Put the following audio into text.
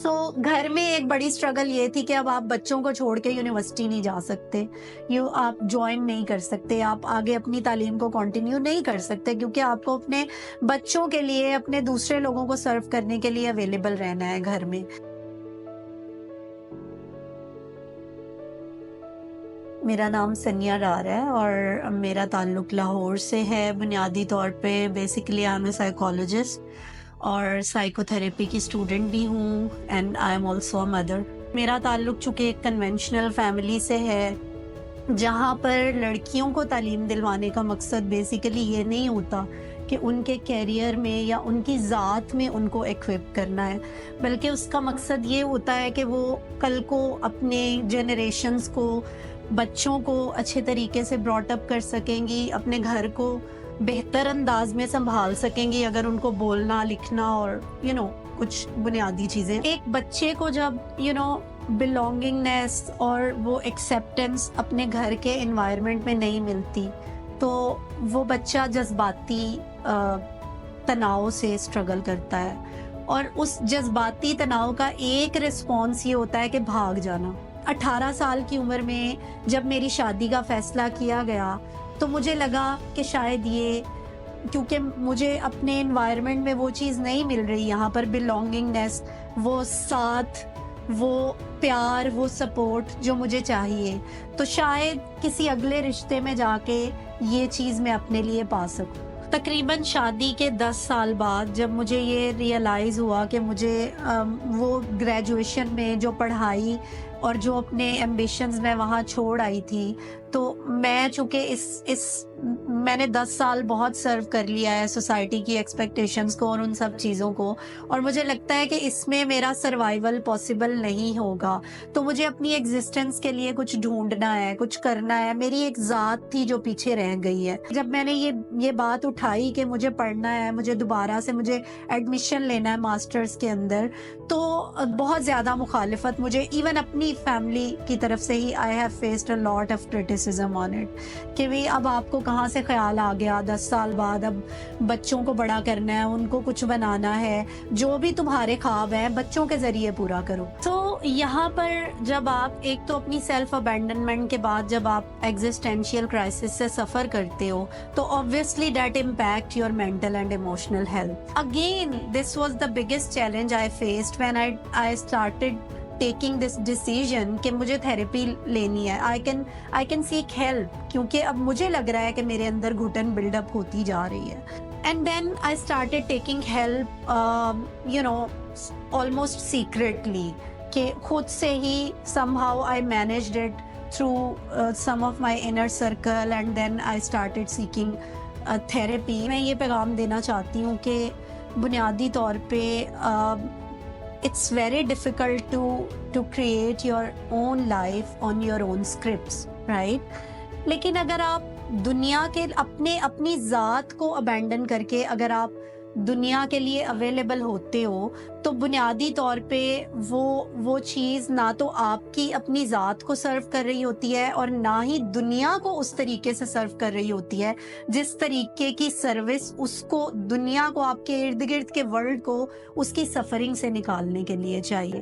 سو گھر میں ایک بڑی اسٹرگل یہ تھی کہ اب آپ بچوں کو چھوڑ کے یونیورسٹی نہیں جا سکتے، آپ جوائن نہیں کر سکتے، آپ آگے اپنی تعلیم کو کنٹینیو نہیں کر سکتے، کیونکہ آپ کو اپنے بچوں کے لیے، اپنے دوسرے لوگوں کو سرو کرنے کے لیے اویلیبل رہنا ہے گھر میں۔ میرا نام سنیا ڈار ہے اور میرا تعلق لاہور سے ہے۔ بنیادی طور پہ basically I am a psychologist اور سائیکو تھراپی کی اسٹوڈنٹ بھی ہوں، and I am also a mother. میرا تعلق چونکہ ایک کنونشنل فیملی سے ہے، جہاں پر لڑکیوں کو تعلیم دلوانے کا مقصد بیسیکلی یہ نہیں ہوتا کہ ان کے کیریئر میں یا ان کی ذات میں ان کو ایکوپ کرنا ہے، بلکہ اس کا مقصد یہ ہوتا ہے کہ وہ کل کو اپنے جنریشنز کو، بچوں کو اچھے طریقے سے براٹ اپ کر سکیں گی، اپنے گھر کو بہتر انداز میں سنبھال سکیں گی اگر ان کو بولنا، لکھنا اور کچھ بنیادی چیزیں۔ ایک بچے کو جب بلونگنگنیس اور وہ ایکسیپٹنس اپنے گھر کے انوائرمنٹ میں نہیں ملتی تو وہ بچہ جذباتی تناؤ سے اسٹرگل کرتا ہے، اور اس جذباتی تناؤ کا ایک رسپانس یہ ہوتا ہے کہ بھاگ جانا۔ 18 سال کی عمر میں جب میری شادی کا فیصلہ کیا گیا تو مجھے لگا کہ شاید یہ، کیونکہ مجھے اپنے انوائرمنٹ میں وہ چیز نہیں مل رہی، یہاں پر بلونگنگنیس، وہ ساتھ، وہ پیار، وہ سپورٹ جو مجھے چاہیے، تو شاید کسی اگلے رشتے میں جا کے یہ چیز میں اپنے لیے پا سکوں۔ تقریباً شادی کے 10 سال بعد جب مجھے یہ ریئلائز ہوا کہ مجھے وہ گریجویشن میں جو پڑھائی اور جو اپنے ایمبیشنز میں وہاں چھوڑ آئی تھی، تو میں چونکہ میں نے 10 سال بہت سرو کر لیا ہے سوسائٹی کی ایکسپیکٹیشنز کو اور ان سب چیزوں کو، اور مجھے لگتا ہے کہ اس میں میرا سروائیول پاسبل نہیں ہوگا، تو مجھے اپنی ایگزسٹنس کے لیے کچھ ڈھونڈنا ہے، کچھ کرنا ہے۔ میری ایک ذات تھی جو پیچھے رہ گئی ہے۔ جب میں نے یہ بات اٹھائی کہ مجھے پڑھنا ہے، مجھے دوبارہ سے مجھے ایڈمیشن لینا ہے ماسٹرز کے اندر، تو بہت زیادہ مخالفت مجھے ایون اپنی فیملی کی طرف سے ہی I have faced a lot of criticism on it، کہ بھی اب آپ کو کہاں سے خیال آ گیا 10 سال بعد، اب بچوں کو بڑا کرنا ہے، ان کو کچھ بنانا ہے، جو بھی تمہارے خواب ہیں بچوں کے ذریعے پورا کرو۔ تو یہاں پر جب آپ ایک تو اپنی سیلف ابینڈنمنٹ کے بعد جب آپ ایگزسٹینشیل کرائسس سے سفر کرتے ہو تو obviously that impact your mental and emotional health. Again, this was the biggest challenge I faced when I started taking this decision کہ مجھے تھراپی لینی ہے۔ I can seek help، کیونکہ اب مجھے لگ رہا ہے کہ میرے اندر گھٹن بلڈ اپ ہوتی جا رہی ہے۔ And then I started taking help almost secretly، کہ خود سے ہی somehow I managed it through some of my inner circle and then I started seeking therapy۔ میں یہ پیغام دینا چاہتی ہوں کہ بنیادی طور پہ it's very difficult to create your own life on your own scripts، right؟ لیکن اگر آپ دنیا کے اپنی ذات کو ابینڈن کر کے اگر آپ دنیا کے لیے اویلیبل ہوتے ہو تو بنیادی طور پہ وہ چیز نہ تو آپ کی اپنی ذات کو سرو کر رہی ہوتی ہے اور نہ ہی دنیا کو اس طریقے سے سرو کر رہی ہوتی ہے جس طریقے کی سروس اس کو، دنیا کو، آپ کے ارد گرد کے ورلڈ کو اس کی سفرنگ سے نکالنے کے لیے چاہیے۔